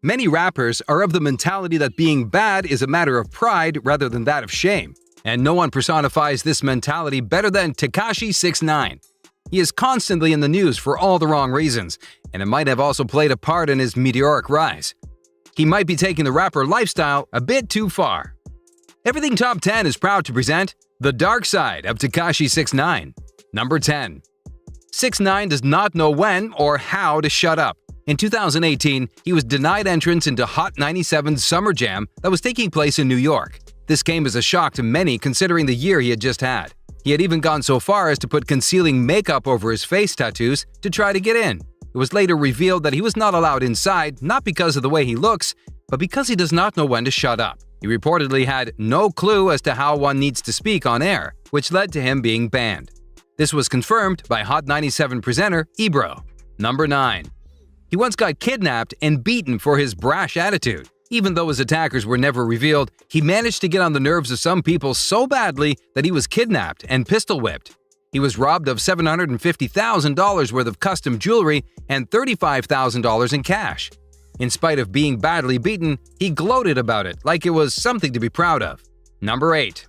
Many rappers are of the mentality that being bad is a matter of pride rather than that of shame. And no one personifies this mentality better than Tekashi 6ix9ine. He is constantly in the news for all the wrong reasons, and it might have also played a part in his meteoric rise. He might be taking the rapper lifestyle a bit too far. Everything Top 10 is proud to present the dark side of Tekashi 6ix9ine. Number 10. 6ix9ine does not know when or how to shut up. In 2018, he was denied entrance into Hot 97's Summer Jam that was taking place in New York. This came as a shock to many considering the year he had just had. He had even gone so far as to put concealing makeup over his face tattoos to try to get in. It was later revealed that he was not allowed inside, not because of the way he looks, but because he does not know when to shut up. He reportedly had no clue as to how one needs to speak on air, which led to him being banned. This was confirmed by Hot 97 presenter Ebro. Number 9. He once got kidnapped and beaten for his brash attitude. Even though his attackers were never revealed, he managed to get on the nerves of some people so badly that he was kidnapped and pistol whipped. He was robbed of $750,000 worth of custom jewelry and $35,000 in cash. In spite of being badly beaten, he gloated about it like it was something to be proud of. Number 8.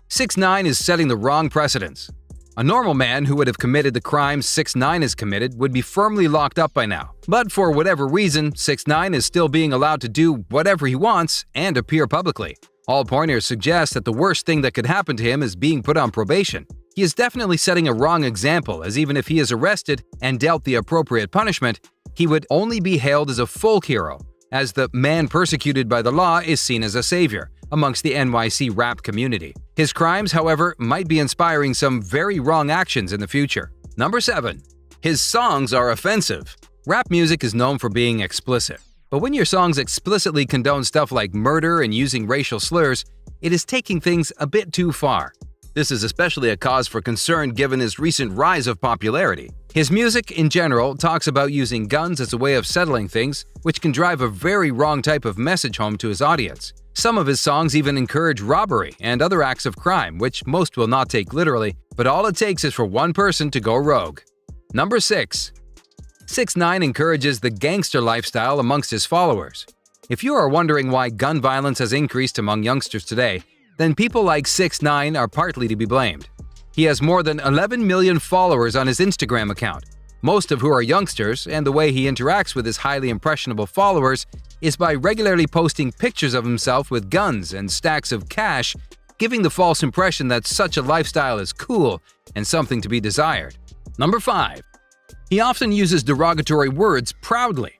6ix9ine is setting the wrong precedents. A normal man who would have committed the crimes 6ix9ine has committed would be firmly locked up by now. But for whatever reason, 6ix9ine is still being allowed to do whatever he wants and appear publicly. All pointers suggest that the worst thing that could happen to him is being put on probation. He is definitely setting a wrong example, as even if he is arrested and dealt the appropriate punishment, he would only be hailed as a folk hero, as the man persecuted by the law is seen as a savior amongst the NYC rap community. His crimes, however, might be inspiring some very wrong actions in the future. Number 7. His songs are offensive. Rap music is known for being explicit, but when your songs explicitly condone stuff like murder and using racial slurs, it is taking things a bit too far. This is especially a cause for concern given his recent rise of popularity. His music, in general, talks about using guns as a way of settling things, which can drive a very wrong type of message home to his audience. Some of his songs even encourage robbery and other acts of crime, which most will not take literally, but all it takes is for one person to go rogue. Number 6. 6ix9ine encourages the gangster lifestyle amongst his followers. If you are wondering why gun violence has increased among youngsters today, then people like 6ix9ine are partly to be blamed. He has more than 11 million followers on his Instagram account, most of who are youngsters, and the way he interacts with his highly impressionable followers is by regularly posting pictures of himself with guns and stacks of cash, giving the false impression that such a lifestyle is cool and something to be desired. Number 5. He often uses derogatory words proudly.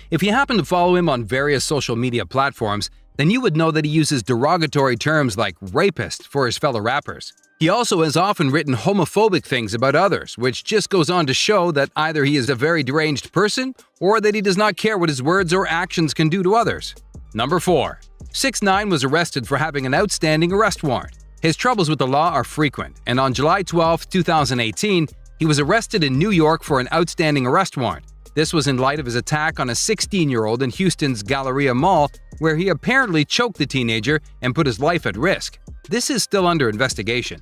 If you happen to follow him on various social media platforms, then you would know that he uses derogatory terms like rapist for his fellow rappers. He also has often written homophobic things about others, which just goes on to show that either he is a very deranged person or that he does not care what his words or actions can do to others. Number 4. 6ix9ine was arrested for having an outstanding arrest warrant. His troubles with the law are frequent, and on July 12, 2018, he was arrested in New York for an outstanding arrest warrant. This was in light of his attack on a 16-year-old in Houston's Galleria Mall, where he apparently choked the teenager and put his life at risk. This is still under investigation.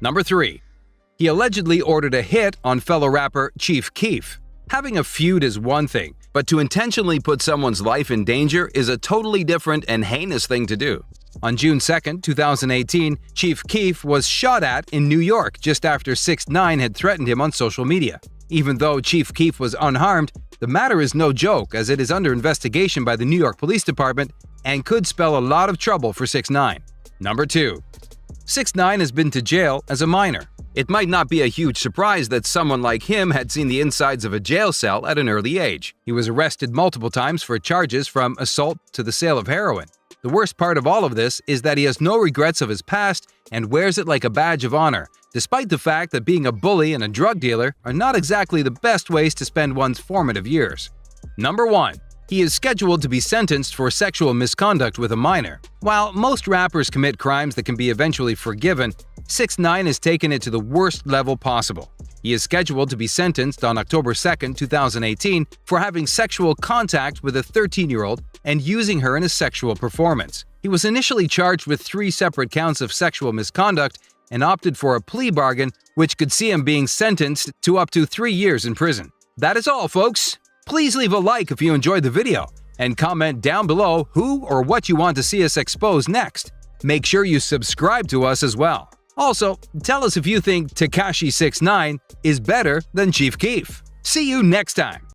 Number 3. He allegedly ordered a hit on fellow rapper Chief Keef. Having a feud is one thing, but to intentionally put someone's life in danger is a totally different and heinous thing to do. On June 2, 2018, Chief Keef was shot at in New York just after 6ix9ine had threatened him on social media. Even though Chief Keef was unharmed, the matter is no joke as it is under investigation by the New York Police Department and could spell a lot of trouble for 6ix9ine. Number 2. 6ix9ine has been to jail as a minor. It might not be a huge surprise that someone like him had seen the insides of a jail cell at an early age. He was arrested multiple times for charges from assault to the sale of heroin. The worst part of all of this is that he has no regrets of his past and wears it like a badge of honor, despite the fact that being a bully and a drug dealer are not exactly the best ways to spend one's formative years. Number 1. He is scheduled to be sentenced for sexual misconduct with a minor. While most rappers commit crimes that can be eventually forgiven, 6ix9ine has taken it to the worst level possible. He is scheduled to be sentenced on October 2, 2018 for having sexual contact with a 13-year-old and using her in a sexual performance. He was initially charged with 3 separate counts of sexual misconduct and opted for a plea bargain, which could see him being sentenced to up to 3 years in prison. That is all, folks. Please leave a like if you enjoyed the video. and comment down below who or what you want to see us expose next. Make sure you subscribe to us as well. Also, tell us if you think Tekashi 6ix9ine is better than Chief Keef. See you next time!